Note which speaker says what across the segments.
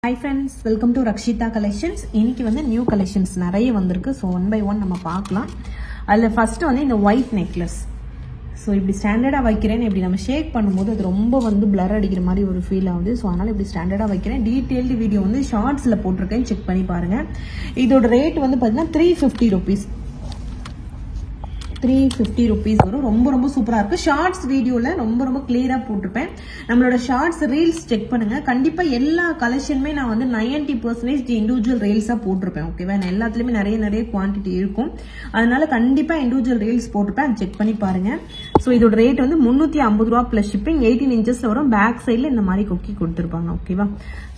Speaker 1: Hi friends, welcome to Rakshita Collections. இன்னைக்கு வந்து new collections நிறைய வந்திருக்கு. ஸோ ஒன் பை ஒன் நம்ம பார்க்கலாம். அதில் ஃபர்ஸ்ட் வந்து இந்த ஒயிட் நெக்லஸ். ஸோ இப்படி ஸ்டாண்டர்டாக வைக்கிறேன்னு இப்படி நம்ம ஷேக் பண்ணும்போது அது ரொம்ப வந்து பிளர் அடிக்கிற மாதிரி ஒரு ஃபீல் ஆகுது. ஸோ அதனால் இப்படி ஸ்டாண்டர்டாக வைக்கிறேன். டீட்டெயில்டு வீடியோ வந்து ஷார்ட்ஸில் போட்டிருக்கேன், செக் பண்ணி பாருங்கள். இதோட ரேட் வந்து பார்த்தீங்கன்னா 350 rupees. 350 rupees வரும். ரொம்ப சூப்பரா இருக்கு. ஷார்ட்ஸ் வீடியோல ரொம்ப கிளியரா போட்டிருப்பேன். நம்மளோட ஷார்ட்ஸ் ரீல்ஸ் செக் பண்ணுங்க. கண்டிப்பா எல்லா கலெக்ஷனுமே நான் வந்து 90% இண்டிவிஜுவல் ரீல்ஸா போட்டிருப்பேன். ஓகேவா? நான் எல்லாத்துலயுமே நிறைய குவான்டிட்டி இருக்கும். அதனால கண்டிப்பா இண்டிவிஜுவல் ரீல்ஸ் போட்டிருப்பேன். அதை செக் பண்ணி பாருங்க. ஸோ இதோட ரேட் வந்து 350 ரூபா பிளஸ் ஷிப்பிங். 18 inches வரும். பேக் சைட்ல இந்த மாதிரி கொக்கி கொடுத்துருப்பாங்க. ஓகேவா?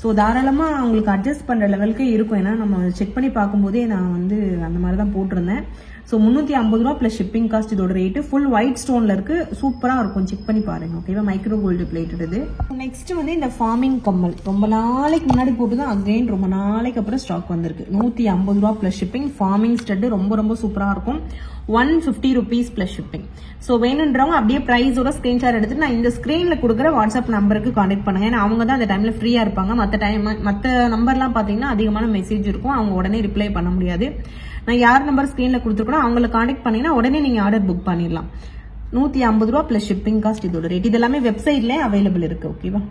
Speaker 1: ஸோ தாராளமா உங்களுக்கு அட்ஜஸ்ட் பண்ற லெவலுக்கு இருக்கும். ஏன்னா நம்ம செக் பண்ணி பார்க்கும்போதே நான் வந்து அந்த மாதிரி தான் போட்டிருந்தேன். ஸோ 350 ரூபா பிளஸ் ஷிப்பிங் காஸ்ட் இதோட ரேட்டு. ஃபுல் ஒயிட் ஸ்டோன்ல இருக்கு. சூப்பரா இருக்கும். செக் பண்ணி பாருங்க. ஓகேவா? மைக்ரோ கோல்டு பிளேட்டட் இது. நெக்ஸ்ட் வந்து இந்த ஃபார்மிங் கம்மல். ரொம்ப நாளைக்கு முன்னாடி போட்டுதான் அகைன் ரொம்ப நாளைக்கு அப்புறம் ஸ்டாக் வந்திருக்கு. 150 ரூபா பிளஸ் ஷிப்பிங். ஃபார்மிங் ஸ்டட் ரொம்ப சூப்பரா இருக்கும். 150 rupees பிளஸ் ஷிப்பிங். ஸோ வேணுன்றவங்க அப்படியே பிரைஸோட ஸ்கிரீன்ஷாட் எடுத்து நான் இந்த ஸ்கிரீன்ல கொடுக்குற வாட்ஸ்அப் நம்பருக்கு கான்டாக்ட் பண்ணுங்க. ஏன்னா அவங்க தான் அந்த டைம்ல ஃப்ரீயா இருப்பாங்க. மற்ற நம்பர்லாம் பாத்தீங்கன்னா அதிகமான மெசேஜ் இருக்கும். அவங்க உடனே ரிப்ளை பண்ண முடியாது. நான் யார் நம்பர் ஸ்கிரீன்ல கொடுத்துருக்கோம் அவங்களை கான்டாக்ட் பண்ணீங்கன்னா உடனே நீங்க ஆர்டர் புக் பண்ணிடலாம். 150 ரூபா பிளஸ் ஷிப்பிங் காஸ்ட் இதோட ரேட். இது எல்லாமே வெப்சைட்ல அவைலபிள் இருக்கு. ஓகேவா?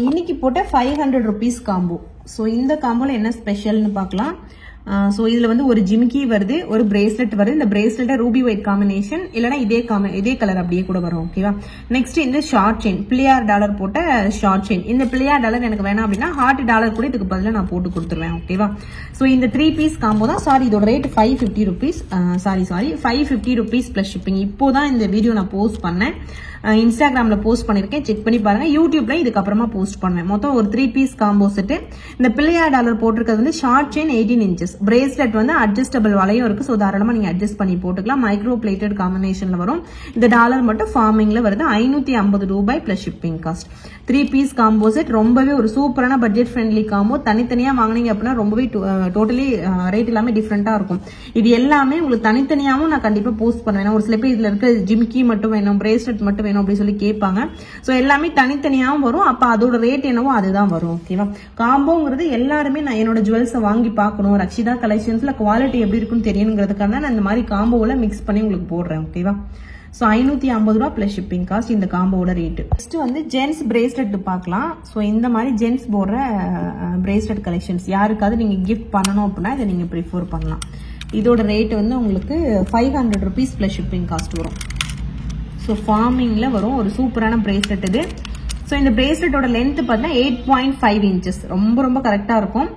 Speaker 1: இன்னைக்கு போட்ட 500 rupees காம்போ. ஸோ இந்த காம்போல என்ன ஸ்பெஷல்னு பார்க்கலாம். ஸோ இதுல வந்து ஒரு ஜிமிக்கி வருது, ஒரு பிரேஸ்லெட் வருது. இந்த பிரேஸ்லெட் ரூபி ஒயிட் காம்பினேஷன், இல்லைன்னா இதே கலர் அப்படியே கூட வரும். ஓகேவா? நெக்ஸ்ட் இந்த ஷார்ட் செயின், பிள்ளையார் டாலர் போட்ட ஷார்ட் செயின். இந்த பிள்ளையார் டாலர் எனக்கு வேணாம் அப்படின்னா ஹார்ட் டாலர் கூட இதுக்கு பதிலாக நான் போட்டு கொடுத்துருவேன். ஓகேவா? ஸோ இந்த 3 பீஸ் காம்போ தான். சாரி, இதோட rate 550 rupees. 550 rupees plus shipping. இப்போதான் இந்த வீடியோ நான் போஸ்ட் பண்ணேன். இன்ஸ்டாகிராம்ல போஸ்ட் பண்ணிருக்கேன், செக் பண்ணி பாருங்க. யூடியூப்ல இதுக்கு அப்புறமா போஸ்ட் பண்ணுவேன். மொத்தம் ஒரு 3 பீஸ் காம்போ செட். இந்த பிள்ளையார் டாலர் போட்டிருக்கிறது வந்து ஷார்ட் செயின் 18 inches. பிரேஸ்லெட் வந்து அட்ஜஸ்டபிள் வலையும் இருக்கு. ஸோ தாராளமா நீங்க அட்ஜஸ்ட் பண்ணி போட்டுக்கலாம். மைக்ரோ பிளேட்டட் காம்பினேஷன்ல வரும். இந்த டாலர் மட்டும் ஃபார்மிங்ல வருது. 550 ரூபாய் plus shipping cost. 3 piece combo set. ரொம்பவே ஒரு சூப்பரான பட்ஜெட் ஃப்ரெண்ட்லி காம்போ. தனித்தனியா வாங்கினீங்க அப்படின்னா ரொம்பவே டோட்டலி ரேட் எல்லாமே டிஃப்ரெண்டா இருக்கும். இது எல்லாமே உங்களுக்கு தனித்தனியாவும் நான் கண்டிப்பா போஸ்ட் பண்ணுவேன். ஒரு சில பேர் இதுல இருக்க ஜிமிக்கி மட்டும் வேணும், பிரேஸ்லெட் மட்டும் வேணும் அப்படி சொல்லி கேட்பாங்க. சோ எல்லாமே தனித்தனியாவும் வரும். அப்ப அதோட ரேட் என்னவோ அதுதான் வரும். ஓகேவா? காம்போங்கிறது எல்லாருமே நான் என்னோட ஜுவல்ஸை வாங்கி பார்க்கணும், ரக்ஷிதா கலெக்ஷன்ஸ்ல குவாலிட்டி எப்படி இருக்குன்னு தெரியணுங்கிறதுக்காக தான் நான் இந்த மாதிரி காம்போல மிக்ஸ் பண்ணி உங்களுக்கு போடுறேன். ஓகேவா? ஸோ 550 ரூபா பிளஸ் ஷிப்பிங் காஸ்ட் இந்த காம்போட ரேட். நெக்ஸ்ட் வந்து ஜென்ஸ் பிரேஸ்லெட் பார்க்கலாம். ஸோ இந்த மாதிரி ஜென்ஸ் போடுற பிரேஸ்லெட் கலெக்ஷன்ஸ் யாருக்காவது நீங்க கிஃப்ட் பண்ணணும் அப்படின்னா இதை நீங்க ப்ரிஃபர் பண்ணலாம். இதோட ரேட் வந்து உங்களுக்கு 500 rupees பிளஸ் ஷிப்பிங் காஸ்ட் வரும். ஸோ ஃபார்மிங்ல வரும். ஒரு சூப்பரான பிரேஸ்லெட் இது. ஸோ இந்த பிரேஸ்லெட்டோட லென்த் பார்த்தீங்கன்னா 8.5 inches. ரொம்ப கரெக்டா இருக்கும்.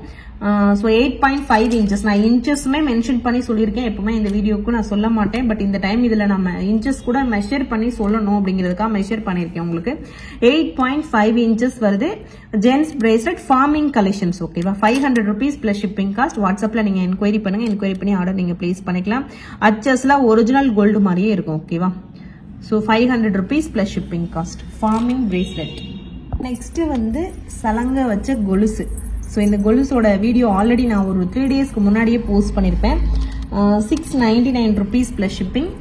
Speaker 1: So 8.5 inches. நான் இன்ச்சஸ்மே மென்ஷன் பண்ணி சொல்லியிருக்கேன். எப்பவுமே இந்த வீடியோக்கு நான் சொல்ல மாட்டேன். பட் இந்த டைம் இதுல நம்ம இன்ச்சஸ் கூட மெஷர் பண்ணி சொல்லணும் அப்படிங்கிறதுக்காக மெஷர் பண்ணியிருக்கேன் உங்களுக்கு. 8.5 inches வருது. Gents bracelet forming collections. ஓகேவா? 500 rupees பிளஸ் ஷிப்பிங் காஸ்ட். வாட்ஸ்அப்ல நீங்க என்கொயரி பண்ணுங்க. என்கொயரி பண்ணி ஆர்டர் நீங்க பிளேஸ் பண்ணிக்கலாம். அச்சஸ்ல ஒரிஜினல் கோல்டு மாதிரியே இருக்கும். ஓகேவா? So 500 rupees plus shipping cost. Forming bracelet. Next வந்து சலங்க வச்ச கொலுசு. ஸோ இந்த கொலுசோட வீடியோ ஆல்ரெடி நான் ஒரு 3 daysக்கு முன்னாடியே போஸ்ட் பண்ணியிருப்பேன். 699 rupees பிளஸ் ஷிப்பிங்.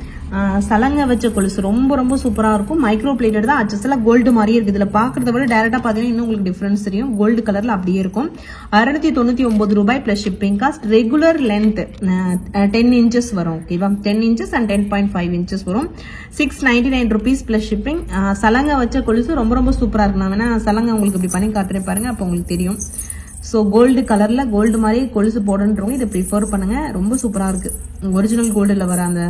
Speaker 1: சலங்க வச்ச கொலுசு ரொம்ப சூப்பரா இருக்கும். மைக்ரோ பிளேட்டட் தான். அச்சஸ்ல கோல்டு மாதிரியே இருக்கு. இதுல பாக்குறத விட டைரக்டா பாத்தீங்கன்னா இன்னும் உங்களுக்கு டிஃபரன்ஸ் தெரியும். கோல்டு கலர்ல அப்படியே இருக்கும். 699 ரூபாய் plus shipping cost. Regular length 10 inches வரும். ஓகேவா? 10 inches and 10.5 inches வரும். 699 rupees பிளஸ் ஷிப்பிங். சலங்க வச்ச கொலுசு ரொம்ப சூப்பரா இருக்கு. நான் வேணா சலங்க உங்களுக்கு இப்படி பண்ணி காட்டுறேன் பாருங்க, அப்ப உங்களுக்கு தெரியும். ஸோ கோல்டு கலர்ல கோல்டு மாதிரி கொலுசு போடுன்றவங்க இதை ப்ரிஃபர் பண்ணுங்க. ரொம்ப சூப்பரா இருக்கு. ஒரிஜினல் கோல்டுல வர அந்த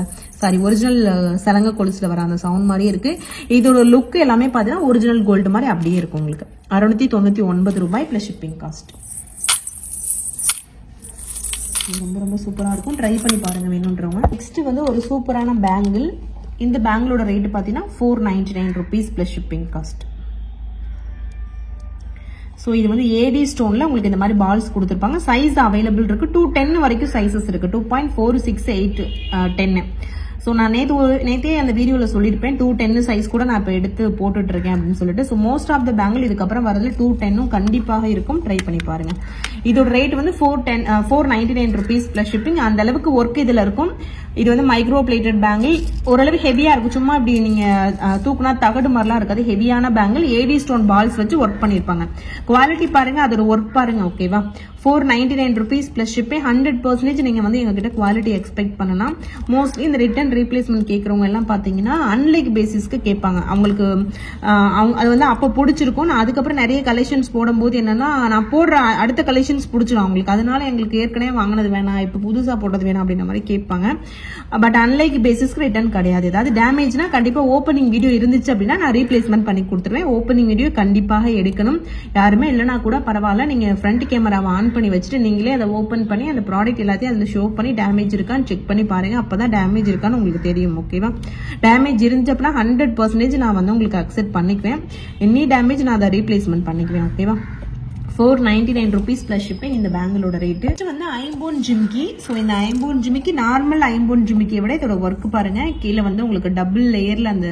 Speaker 1: ஒரிஜினல் சலங்க கொலுசுல வர அந்த சவுண்ட் மாதிரியே இருக்கு. இதோட லுக் எல்லாமே பாத்தீங்கன்னா ஒரிஜினல் கோல்டு மாதிரி அப்படியே இருக்கும் உங்களுக்கு. 699 ரூபாய் பிளஸ் ஷிப்பிங் காஸ்ட். ரொம்ப சூப்பரா இருக்கும். ட்ரை பண்ணி பாருங்க வேணும்ன்றவங்க. நெக்ஸ்ட் வந்து ஒரு சூப்பரான பேங்கிள். இந்த பேங்கிளோட ரேட் பாத்தீங்கன்னா 499 rupees plus shipping cost. So இது வந்து ஏடி ஸ்டோன்ல உங்களுக்கு இந்த மாதிரி பால்ஸ் கொடுத்துருப்பாங்க. சைஸ் அவைலபிள் இருக்கு. 210 வரைக்கும் சைசஸ் இருக்கு. 2.4, 6, 8, 10. ஸோ நான் நேற்றே அந்த வீடியோவில் சொல்லியிருப்பேன் 210 சைஸ் கூட நான் இப்போ எடுத்து போட்டுட்டு இருக்கேன் அப்படின்னு சொல்லிட்டு. So most of the bangle இதுக்கப்புறம் வரதுல 210 கண்டிப்பாக இருக்கும். ட்ரை பண்ணி பாருங்க. இதோட ரேட் வந்து 499 rupees பிளஸ் ஷிப்பிங். அந்த அளவுக்கு ஒர்க் இதுல இருக்கும். இது வந்து மைக்ரோ பிளேட்டட் பேங்கிள், ஓரளவு ஹெவியா இருக்கும். சும்மா இப்படி நீங்க தூக்குனா தகடு மாதிரிலாம் இருக்காது, ஹெவியான பேங்கிள். ஏடி ஸ்டோன் பால்ஸ் வச்சு ஒர்க் பண்ணிருப்பாங்க. குவாலிட்டி பாருங்க, அதோட ஒர்க் பாருங்க. ஓகேவா, 499 rupees பிளஸ் ஷிப்பிங். 100% நீங்க வந்து எங்க கிட்ட குவாலிட்டி எக்ஸ்பெக்ட் பண்ணலாம். மோஸ்ட்லி இந்த ரிட்டர்ன் ரீப்ளேஸ்மெண்ட் கேட்கறவங்க எல்லாம் பாத்தீங்கன்னா அன்லைக் பேசிஸ்க்கு கேட்பாங்க. அவங்களுக்கு அது வந்து அப்ப பிடிச்சிருக்கும். நான் அதுக்கப்புறம் நிறைய கலெக்ஷன்ஸ் போடும்போது என்னன்னா, நான் போடுற அடுத்த கலெக்ஷன்ஸ் பிடிச்சிடும் அவங்களுக்கு. அதனால எங்களுக்கு ஏற்கனவே வாங்கினது வேணாம், இப்ப புதுசா போட்டது வேணாம் அப்படின்ற மாதிரி கேட்பாங்க. பட் அன்லைக் பேசிஸ்க்கு ரிட்டர்ன் கிடையாது. ஏதாவது டேமேஜ்னா கண்டிப்பா ஓப்பனிங் வீடியோ இருந்துச்சு அப்படின்னா நான் ரீப்ளேஸ்மெண்ட் பண்ணி கொடுத்துருவேன். ஓப்பனிங் வீடியோ கண்டிப்பாக எடுக்கணும். யாருமே இல்லைன்னா கூட பரவாயில்ல, நீங்க ஃப்ரண்ட் கேமராவை ஆன் பண்ணி வச்சுட்டு நீங்களே அதை ஓப்பன் பண்ணி அந்த ப்ராடக்ட் எல்லாத்தையும் அதுல ஷோ பண்ணி டேமேஜ் இருக்கான்னு செக் பண்ணி பாருங்க. அப்பதான் டேமேஜ் இருக்கான்னு உங்களுக்கு தெரியும். ஓகேவா, டேமேஜ் இருந்துச்சு அப்படின்னா 100% நான் வந்து உங்களுக்கு அக்செப்ட் பண்ணிக்குவேன். எனி டேமேஜ் நான் அதை ரீப்ளேஸ்மெண்ட் பண்ணிக்குவேன். ஓகேவா, 499 rupees பிளஸ் ஷிப்பிங் இந்த பேங்கிளோட ரேட். வந்து ஐம்போன் ஜிமிக்கி. ஸோ இந்த ஐம்போன் ஜிமிக்கி நார்மல் ஐம்போன் ஜிமிக்கியை விட இதோட ஒர்க் பாருங்க. கீழே வந்து உங்களுக்கு டபுள் லேயர்ல அந்த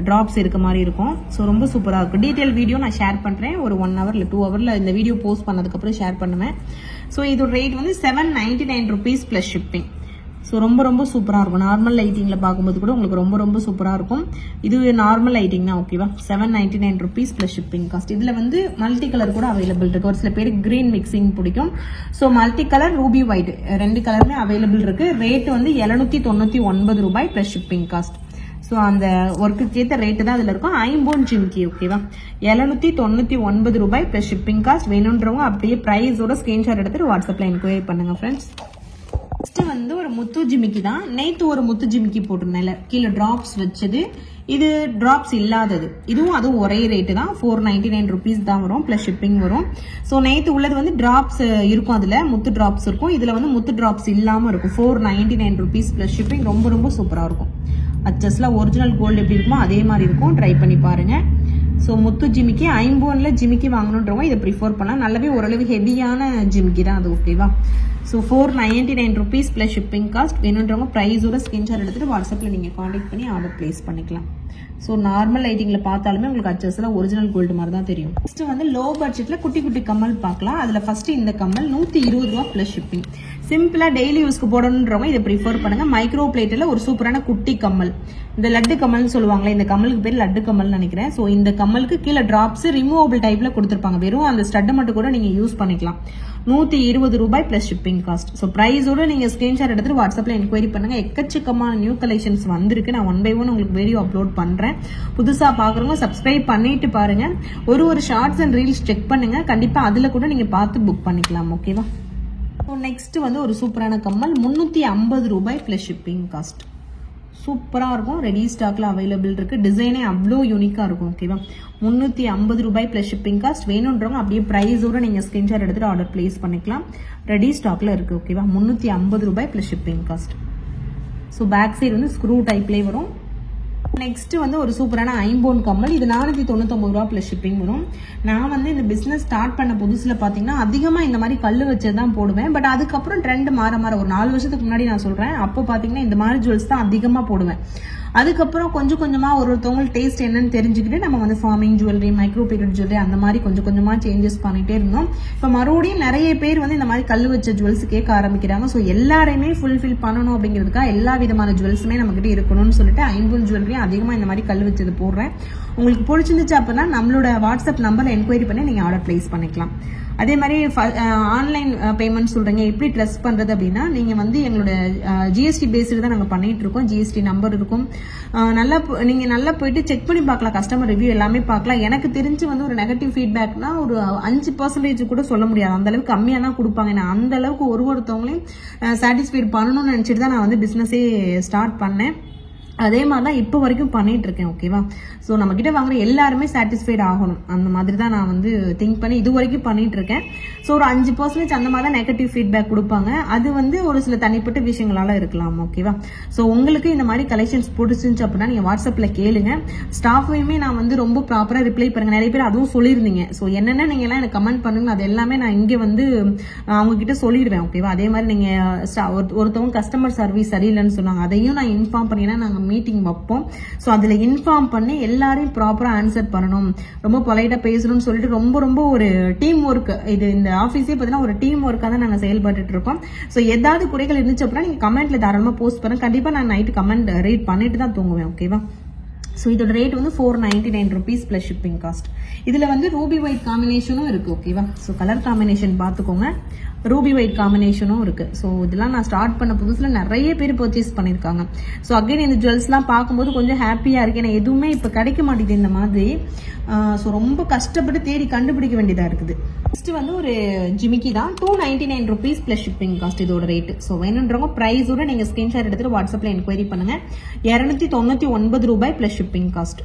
Speaker 1: டிராப்ஸ் இருக்க மாதிரி இருக்கும். ஸோ ரொம்ப சூப்பராக இருக்கும். டீட்டெயில் வீடியோ நான் ஷேர் பண்றேன். ஒரு 1 hour இல்ல 2 hourல இந்த வீடியோ போஸ்ட் பண்ணதுக்கு அப்புறம் ஷேர் பண்ணுவேன். ஸோ இதோட ரேட் வந்து 799 rupees பிளஸ் ஷிப்பிங். ஸோ ரொம்ப ரொம்ப சூப்பராக இருக்கும். நார்மல் லைட்டிங்ல பார்க்கும்போது கூட உங்களுக்கு ரொம்ப ரொம்ப சூப்பராக இருக்கும். இது நார்மல் லைட்டிங் தான். ஓகேவா, 799 rupees பிளஸ் ஷிப்பிங் காஸ்ட். இதுல வந்து மல்டி கலர் கூட அவைலபிள் இருக்கு. ஒரு சில பேருக்கு கிரீன் மிக்சிங் பிடிக்கும். So multi colour, Ruby white 2 கலருமே அவைலபிள் இருக்கு. ரேட் வந்து 799 ரூபாய் பிளஸ் ஷிப்பிங் காஸ்ட். ஸோ அந்த ஒர்க்குக்கு ஏற்ற ரேட்டு தான் அதுல இருக்கும். ஐம்போன் ஜிமிக்கி. ஓகேவா, 799 ரூபாய் பிளஸ் ஷிப்பிங் காஸ்ட். வேணும்ன்றவங்க அப்படியே பிரைஸோட ஸ்கிரீன்ஷாட் எடுத்துட்டு வாட்ஸ்அப்ல என்கொயரி பண்ணுங்க ஃப்ரெண்ட்ஸ். நெக்ஸ்ட் வந்து ஒரு முத்து ஜிமிக்கி தான். நேத்து ஒரு முத்து ஜிமிக்கி போட்டிருந்தேன், கீழே டிராப்ஸ் வச்சது. இது டிராப்ஸ் இல்லாதது. அதுவும் ஒரே ரேட்டு தான், 499 rupees தான் வரும் பிளஸ் ஷிப்பிங் வரும். ஸோ நேத்து உள்ளது வந்து டிராப்ஸ் இருக்கும், அதுல முத்து டிராப்ஸ் இருக்கும். இதுல வந்து முத்து டிராப்ஸ் இல்லாம இருக்கும். 499 rupees பிளஸ் ஷிப்பிங். ரொம்ப ரொம்ப சூப்பரா இருக்கும். அச்சஸ்ல ஒரிஜினல் கோல்டு எப்படி இருக்குமோ அதே மாதிரி இருக்கும். ட்ரை பண்ணி பாருங்க. ஸோ முத்து ஜிமிக்கி ஐம்போன்ல ஜிமிக்கி வாங்கணுன்றவங்க இதை ப்ரிஃபர் பண்ணலாம். நல்லாவே ஓரளவு ஹெவியான ஜிமிக்கி தான் அது. ஓகேவா, so 499 rupees plus shipping cost. வேணுன்றவங்க ப்ரைஸோட ஸ்கிரீன்ஷாட் எடுத்துட்டு வாட்ஸ்அப்ல நீங்க கான்டாக்ட் பண்ணி ஆர்டர் பிளேஸ் பண்ணிக்கலாம். ஸோ நார்மல் லைட்டிங்ல பார்த்தாலுமே உங்களுக்கு அச்சஸ்ல ஒரிஜினல் கோல்டு மாதிரி தான் தெரியும். நெக்ஸ்ட் வந்து லோ பட்ஜெட்ல குட்டி குட்டி கம்மல் பார்க்கலாம். அதுல ஃபர்ஸ்ட் இந்த கம்மல் 120 ரூபா பிளஸ் ஷிப்பிங். சிம்பிளா டெய்லி யூஸ்க்கு போடணுன்றவங்க இதை ப்ரிஃபர் பண்ணுங்க. மைக்ரோ பிளேட்ல ஒரு சூப்பரான குட்டி கம்மல். இந்த லட்டு கம்மல்னு சொல்லுவாங்களே, இந்த கம்மலுக்கு பேர் லட்டு கம்மல் நினைக்கிறேன். ஸோ இந்த கம்மலுக்கு கீழே டிராப்ஸ் ரிமூவபிள் டைப்ல கொடுத்துருப்பாங்க. வெறும் அந்த ஸ்டட் மட்டும் கூட நீங்க யூஸ் பண்ணிக்கலாம். 120 ரூபாய் பிளஸ் ஷிப்பிங் காஸ்ட். ஸோ பிரைஸோட நீங்க ஸ்கிரீன்ஷாட் எடுத்துட்டு வாட்ஸ்அப்ல என்கொயரி பண்ணுங்க. எக்கச்சக்கமான நியூ கலெக்ஷன்ஸ் வந்திருக்கு. நான் 1 by 1 உங்களுக்கு வீடியோ அப்லோட் பண்றேன். புதுசா பாக்குறவங்க சப்ஸ்கிரைப் பண்ணிட்டு பாருங்க. ஒரு ஷார்ட்ஸ் அண்ட் ரீல்ஸ் செக் பண்ணுங்க. கண்டிப்பா அதுல கூட நீங்க பார்த்து புக் பண்ணிக்கலாம். ஓகேவா, நெக்ஸ்ட் வந்து ஒரு சூப்பரான கம்மல் 350 ரூபாய் பிளஸ் ஷிப்பிங் காஸ்ட். சூப்பரா இருக்கும். ரெடி ஸ்டாக்ல அவைலபிள் இருக்கு. டிசைனே அவ்வளோ யூனிக்கா இருக்கும். ஓகேவா, 350 ரூபாய் பிளஸ் ஷிப்பிங் காஸ்ட். வேணும்ன்றவங்க அப்படியே பிரைஸோட நீங்க ஸ்கிரீன்ஷாட் எடுத்துட்டு ஆர்டர் பிளேஸ் பண்ணிக்கலாம். ரெடி ஸ்டாக்ல இருக்கு. ஓகேவா, 350 ரூபாய் plus shipping cost. So back side வந்து ஸ்க்ரூ டைப்லேயே வரும். நெக்ஸ்ட் வந்து ஒரு சூப்பரான ஐம்போன் கம்மல். இது 499 ரூபா பிளஸ் ஷிப்பிங் வரும். நான் வந்து இந்த பிசினஸ் ஸ்டார்ட் பண்ண புதுசுல பாத்தீங்கன்னா அதிகமா இந்த மாதிரி கல்லு வச்சதான் போடுவேன். பட் அதுக்கப்புறம் ட்ரெண்ட் மாற ஒரு 4 வருஷத்துக்கு முன்னாடி நான் சொல்றேன், அப்போ பாத்தீங்கன்னா இந்த மாதிரி ஜுவல்ஸ் தான் அதிகமா போடுவேன். அதுக்கப்புறம் கொஞ்சம் கொஞ்சமா ஒருத்தவங்க டேஸ்ட் என்னன்னு தெரிஞ்சுக்கிட்டு நம்ம வந்து forming jewellery, micro period jewellery அந்த மாதிரி கொஞ்சம் கொஞ்சமா சேஞ்சஸ் பண்ணிட்டே இருந்தோம். இப்ப மறுபடியும் நிறைய பேர் வந்து இந்த மாதிரி கல்லு வச்ச ஜுவல்ஸ் கேட்க ஆரம்பிக்கிறாங்க. ஸோ எல்லாரையுமே ஃபுல்ஃபில் பண்ணணும் அப்படிங்கிறதுக்காக எல்லா விதமான ஜுவல்ஸுமே நம்ம கிட்ட இருக்கணும்னு சொல்லிட்டு ஐம்போன் ஜுவல்லரி அதிகமா இந்த மாதிரி கல்லு வச்சது போடுறேன். உங்களுக்கு பிடிச்சிருந்துச்சு அப்படின்னா நம்மளோட வாட்ஸ்அப் நம்பர்ல என்கொயரி பண்ணி நீங்க ஆர்டர் பிளேஸ் பண்ணிக்கலாம். அதே மாதிரி ஆன்லைன் பேமெண்ட் சொல்றீங்க எப்படி ட்ரஸ்ட் பண்றது அப்படின்னா, நீங்க வந்து எங்களோட ஜிஎஸ்டி பேஸ்டு தான் நாங்க பண்ணிட்டு இருக்கோம். ஜிஎஸ்டி நம்பர் இருக்கும். நீங்க நல்லா போயிட்டு செக் பண்ணி பார்க்கலாம். கஸ்டமர் ரிவ்யூ எல்லாமே பார்க்கலாம். எனக்கு தெரிஞ்சு வந்து ஒரு நெகட்டிவ் ஃபீட்பேக்னா ஒரு 5% கூட சொல்ல முடியாது. அந்த அளவுக்கு கம்மியா தான் கொடுப்பாங்க. நான் அந்த அளவுக்கு ஒருத்தவங்களையும் சாட்டிஸ்ஃபைட் பண்ணணும்னு நினைச்சிட்டு தான் நான் வந்து பிசினஸே ஸ்டார்ட் பண்ணேன். அதே மாதிரி தான் இப்போ வரைக்கும் பண்ணிட்டு இருக்கேன். ஓகேவா, ஸோ நம்ம கிட்ட வாங்குற எல்லாருமே சாட்டிஸ்ஃபைட் ஆகணும். அந்த மாதிரி தான் நான் வந்து திங்க் பண்ணி இது வரைக்கும் பண்ணிட்டு இருக்கேன். ஸோ ஒரு 5% அந்த மாதிரி தான் நெகட்டிவ் ஃபீட்பேக் கொடுப்பாங்க. அது வந்து ஒரு சில தனிப்பட்ட விஷயங்களால இருக்கலாம். ஓகேவா, ஸோ உங்களுக்கு இந்த மாதிரி கலெக்ஷன்ஸ் பிடிச்சிருந்துச்சு அப்படின்னா நீங்க வாட்ஸ்அப்ல கேளுங்க. ஸ்டாஃபையுமே நான் வந்து ரொம்ப ப்ராப்பரா ரிப்ளை பண்ணுங்க. நிறைய பேர் அதுவும் சொல்லியிருந்தீங்க. ஸோ என்னென்ன நீங்க எல்லாம் எனக்கு கமெண்ட் பண்ணுங்க, அது எல்லாமே நான் இங்க வந்து அவங்க கிட்ட சொல்லிடுவேன். ஓகேவா, அதே மாதிரி நீங்க ஒருத்தவங்க கஸ்டமர் சர்வீஸ் சரியில்லைன்னு சொன்னாங்க, அதையும் நான் இன்ஃபார்ம் பண்ணினா நாங்க மீட்டிங் வைப்போம். ஸோ அதில் இன்ஃபார்ம் பண்ணி எல்லாரையும் ப்ராப்பராக ஆன்சர் பண்ணணும், ரொம்ப பொலைட்டாக பேசணும்னு சொல்லிட்டு ரொம்ப ரொம்ப ஒரு டீம் ஒர்க். இது இந்த ஆஃபீஸே பார்த்தீங்கன்னா ஒரு டீம் ஒர்க்காக தான் நாங்கள் செயல்பட்டு இருக்கோம். ஸோ ஏதாவது குறைகள் இருந்துச்சு அப்படின்னா நீங்கள் கமெண்ட்ல தாராளமாக போஸ்ட் பண்ணுங்க. கண்டிப்பாக நான் நைட்டு கமெண்ட் ரீட் பண்ணிட்டு தான் தூங்குவேன். ஓகேவா? ஸோ இதோட ரேட் வந்து 499 rupees ப்ளஸ் ஷிப்பிங் காஸ்ட். இதில் வந்து ரூபி ஒயிட் காம்பினேஷனும் இருக்குது. ஓகேவா? ஸோ கலர் காம்பினேஷன் பார்த்துக்கோங்க, ரூபி ஒயிட் காம்பினேஷனும் இருக்குது. ஸோ இதெல்லாம் நான் ஸ்டார்ட் பண்ண புதுசில் நிறைய பேர் பர்ச்சேஸ் பண்ணியிருக்காங்க. ஸோ அகைன் இந்த ஜுவல்ஸ்லாம் பார்க்கும்போது கொஞ்சம் ஹாப்பியாக இருக்கு. ஏன்னா எதுவுமே இப்போ கிடைக்க மாட்டேங்குது இந்த மாதிரி. ஸோ ரொம்ப கஷ்டப்பட்டு தேடி கண்டுபிடிக்க வேண்டியதாக இருக்குது. நெக்ஸ்ட் வந்து ஒரு ஜிமிக்கி தான், 299 rupees ப்ளஸ் ஷிப்பிங் காஸ்ட் இதோட ரேட்டு. ஸோ வேணுன்றவங்க ப்ரைஸோட நீங்கள் ஸ்கிரீன்ஷாட் எடுத்துட்டு வாட்ஸ்அப்பில் என்கொயரி பண்ணுங்க. 299 ரூபாய் ப்ளஸ் ஷிப்பிங் காஸ்ட்.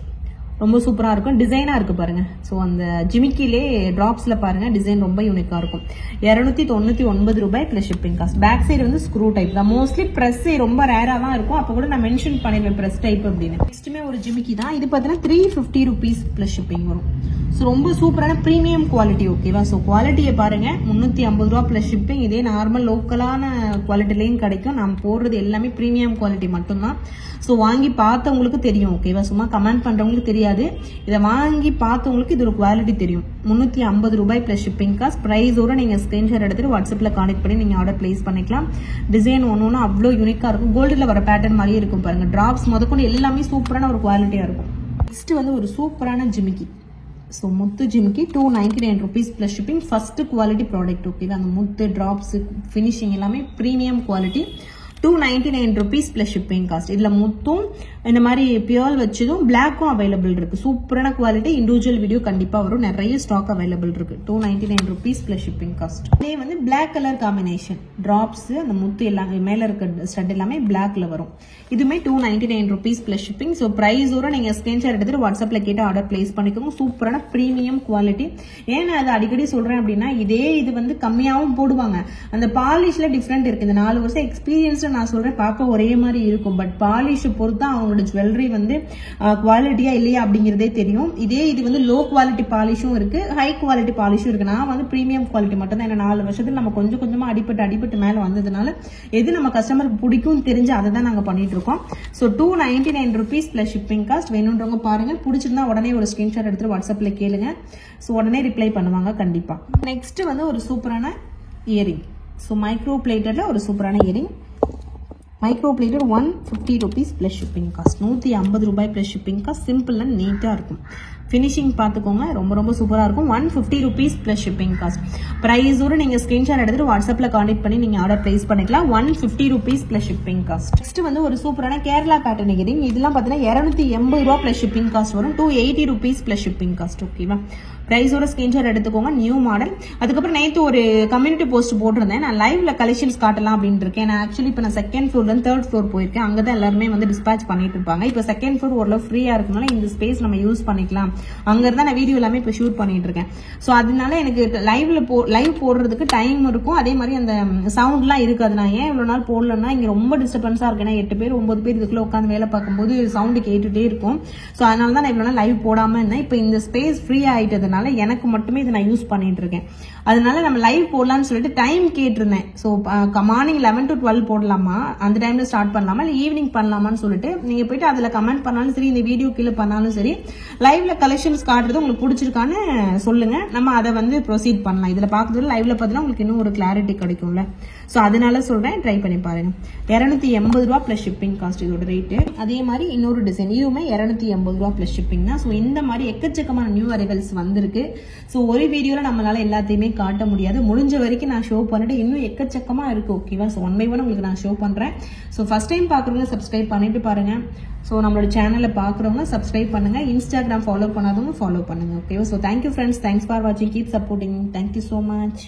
Speaker 1: ரொம்ப சூப்பரா இருக்கும், டிசைனா இருக்கு பாருங்க. ஸோ அந்த ஜிமிக்கிலே டிராப்ஸ்ல பாருங்க டிசைன் ரொம்ப யூனிக்கா இருக்கும். 299 ரூபாய் plus shipping cost. Back side வந்து ஸ்க்ரூ டைப் தான். மோஸ்ட்லி பிரஸ் ரொம்ப ரேரா தான் இருக்கும். அப்போ கூட நான் மென்ஷன் பண்ணிடுவேன் பிரஸ் டைப் அப்படின்னு. நெக்ஸ்ட்டுமே ஒரு ஜிமிக்கி தான். இது பார்த்தீங்கன்னா 350 rupees ப்ளஸ் ஷிப்பிங் வரும். ஸோ ரொம்ப சூப்பரான ப்ரீமியம் குவாலிட்டி. ஓகேவா? ஸோ குவாலிட்டியை பாருங்க, 350 ரூபா ப்ளஸ் ஷிப்பிங். இதே நார்மல் லோக்கலான குவாலிட்டிலையும் கிடைக்கும். நான் போடுறது எல்லாமே ப்ரீமியம் குவாலிட்டி மட்டும்தான். ஸோ வாங்கி பார்த்தவங்களுக்கு தெரியும். ஓகேவா? சும்மா கமெண்ட் பண்றவங்களுக்கு தெரியாது. இதை வாங்கி பார்த்தவங்களுக்கு இது ஒரு குவாலிட்டி தெரியும். 350 ரூபாய் ப்ளஸ் ஷிப்பிங் காஸ்ட். ப்ரைஸோட நீங்க ஸ்கிரீன்ஷாட் எடுத்துட்டு வாட்ஸ்அப்ல கான்டெக்ட் பண்ணி நீங்க ஆர்டர் பிளேஸ் பண்ணிக்கலாம். டிசைன் ஒன்று அவ்வளோ யூனிக்கா இருக்கும். கோல்டுல வர பேட்டர்ன் மாதிரியே இருக்கும் பாருங்க. டிராப்ஸ் முதற்கொண்டு எல்லாமே சூப்பரான ஒரு குவாலிட்டியா இருக்கும். நெக்ஸ்ட் வந்து ஒரு சூப்பரான ஜிமிக்கி. ஸோ முத்து ஜிமிக்கி 299 rupees plus shipping. First quality product. ஓகேவா? அந்த முத்து டிராப்ஸ் ஃபினிஷிங் எல்லாமே premium quality. 299 rupees plus shipping cost. இதுல முத்தும் இந்த மாதிரி பியர் வச்சதும் பிளாக்கும் அவைலபிள் இருக்கு. சூப்பரான குவாலிட்டி. இண்டிவிஜுவல் வீடியோ கண்டிப்பா வரும். நிறைய ஸ்டாக் அவைலபிள் இருக்கு. 299 rupees ப்ளஸ் ஷிப்பிங் காஸ்ட். இதே வந்து பிளாக் கலர் காம்பினேஷன் டிராப்ஸ் அந்த முத்து எல்லாமே மேல இருக்க ஸ்டட் எல்லாமே பிளாக்ல வரும். இதுமே 299 rupees ப்ளஸ் ஷிப்பிங். ஸோ பிரைஸோட நீங்க ஸ்கிரீன்ஷாட் எடுத்துட்டு வாட்ஸ்அப்ல கேட்டு ஆர்டர் பிளேஸ் பண்ணிக்கோங்க. சூப்பரான ப்ரீமியம் குவாலிட்டி. ஏன் நான் அதை அடிக்கடி சொல்றேன் அப்படின்னா, இதே இது வந்து கம்மியாவும் போடுவாங்க. அந்த பாலிஷ்ல டிஃபரெண்ட் இருக்கு. இந்த 4 வருஷம் எக்ஸ்பீரியன்ஸ் நான் சொல்றேன், பார்க்க ஒரே மாதிரி இருக்கும். பட் பாலிஷ் பொறுத்து அவங்களோட ஜுவல்லரி வந்து குவாலிட்டியா இல்லையா அப்படிங்கறதே தெரியும். இதே இது வந்து லோ குவாலிட்டி பாலிஷும் இருக்கு, ஹை குவாலிட்டி பாலிஷும் இருக்கு. நான் வந்து பிரீமியம் குவாலிட்டி மட்டும் தான். 4 வருஷத்துல நம்ம கொஞ்சம் கொஞ்சமா அடிபட்டு மேல வந்ததுனால எது நம்ம கஸ்டமருக்கு பிடிக்கும் தெரிஞ்சு அதை தான் நாங்க பண்ணிட்டு இருக்கோம். So 299 rupees plus shipping cost. வேணுன்றவங்க பாருங்க, பிடிச்சிருந்தா உடனே ஒரு ஸ்கிரீன்ஷாட் எடுத்து வாட்ஸ்அப்ல கேளுங்க. ஸோ உடனே ரிப்ளை பண்ணுவாங்க கண்டிப்பா. நெக்ஸ்ட் வந்து ஒரு சூப்பரான இயரிங். ஸோ மைக்ரோ பிளேட்டர்ல ஒரு சூப்பரான இயரிங். மைக்ரோ பிளேட்டர் 150 rupees ப்ளஸ் ஷிப்பிங் காஸ்ட். 150 ரூபாய் plus shipping cost. Simple and நீட்டா இருக்கும். ஃபினிஷிங் பார்த்துக்கோங்க, ரொம்ப ரொம்ப சூப்பரா இருக்கும். 150 rupees ப்ளஸ் ஷிப்பிங் காஸ்ட். பிரைஸோட நீங்க ஸ்கிரீன்ஷாட் எடுத்துட்டு வாட்ஸ்அப்ல கான்டெக்ட் பண்ணி நீங்க ஆர்டர் பிளேஸ் பண்ணிக்கலாம். 150 rupees plus shipping cost. Next வந்து ஒரு சூப்பரான கேரளா பேட்டர்ன் இயரிங். இதெல்லாம் பாத்தீங்கன்னா 280 ரூபா ப்ளஸ் ஷிப்பிங் காஸ்ட் வரும். 280 rupees ப்ளஸ் ஷிப்பிங் காஸ்ட். ஓகேவா? பிரைஸோட ஸ்கிரீன்ஷாட் எடுத்துக்கோங்க. New model. அதுக்கப்புறம் நேற்று ஒரு கம்யூனிட்டி போஸ்ட் போட்டிருந்தேன். நான் லைவ்ல கலெக்ஷன்ஸ் காட்டலாம் அப்படின்னு இருக்கேன். நான் ஆக்சுவலி இப்போ நான் செகண்ட் ஃப்ளோர்ல இருந்து தேர்ட் ஃப்ளோர் போயிருக்கேன். அங்கதான் எல்லாருமே வந்து டிஸ்பேச் பண்ணிட்டு இருப்பாங்க. இப்போ செகண்ட் ஃப்ளோர் ஓரளவு ஃப்ரீயா இருக்கனால இந்த ஸ்பேஸ் நம்ம யூஸ் பண்ணிக்கலாம். அங்க இருந்தா நான் வீடியோ எல்லாமே இப்போ ஷூட் பண்ணிட்டு இருக்கேன். ஸோ அதனால எனக்கு லைவ் போடுறதுக்கு டைம் இருக்கும். அதே மாதிரி அந்த சவுண்ட்லாம் இருக்காது. நான் ஏன் இவ்வளவு நாள் போடலன்னா, இங்க ரொம்ப டிஸ்டர்பன்ஸா இருக்கு. ஏன்னா 8 பேர் 9 பேர் இதுக்குள்ள உட்காந்து வேலை பார்க்கும்போது சவுண்ட் கேட்டுட்டே இருக்கும். ஸோ அதனால தான் நான் இவ்வளவு நாள் லைவ் போடாம இருந்தேன். இப்போ இந்த ஸ்பேஸ் ஃப்ரீ ஆயிட்டதுனால எனக்கு மட்டுமே இதை நான் யூஸ் பண்ணிட்டு இருக்கேன். அதனால நம்ம லைவ் போடலாம்னு சொல்லிட்டு டைம் கேட்டிருந்தேன். ஸோ மார்னிங் 11 to 12 போடலாமா, அந்த டைம்ல ஸ்டார்ட் பண்ணலாமா, இல்லை ஈவினிங் பண்ணலாமான்னு சொல்லிட்டு நீங்க போயிட்டு அதுல கமெண்ட் பண்ணாலும் சரி, இந்த வீடியோ கீழே பண்ணாலும் சரி, லைவ்ல கலெக்ஷன்ஸ் காட்டுறது உங்களுக்கு பிடிச்சிருக்கான்னு சொல்லுங்க. நம்ம அதை வந்து ப்ரொசீட் பண்ணலாம். இதுல பாக்குறது லைவ்ல பார்த்தீங்கன்னா உங்களுக்கு இன்னும் ஒரு கிளாரிட்டி கிடைக்கும்ல. ஸோ அதனால சொல்றேன், ட்ரை பண்ணி பாருங்க. 280 ரூபா ப்ளஸ் ஷிப்பிங் காஸ்ட் இதோட ரேட்டு. அதே மாதிரி இன்னொரு டிசைன், இதுவுமே 280 ரூபா ப்ளஸ் ஷிப்பிங் தான். ஸோ இந்த மாதிரி எக்கச்சக்கமான நியூ அரைவல்ஸ் வந்திருக்கு. ஸோ ஒரு வீடியோல நம்மளால எல்லாத்தையுமே காட்ட முடியாது. முடிஞ்ச வரைக்கும் நான் ஷோ பண்ணிட்டு இன்னும் எக்கச்சக்கமா இருக்கு. ஓகேவா? ஸோ 1 by 1 உங்களுக்கு நான் ஷோ பண்றேன். ஸோ ஃபர்ஸ்ட் டைம் பாக்குறவங்க சப்ஸ்கிரைப் பண்ணிட்டு பாருங்க. ஸோ நம்மளோட சேனலை பாக்குறவங்க சப்ஸ்கிரைப் பண்ணுங்க. இன்ஸ்டாகிராம் ஃபாலோ பண்ணாதவங்க ஃபாலோ பண்ணுங்க. ஓகேவா? So thank you friends, thanks for வாட்சிங், keep supporting. Thank you so much.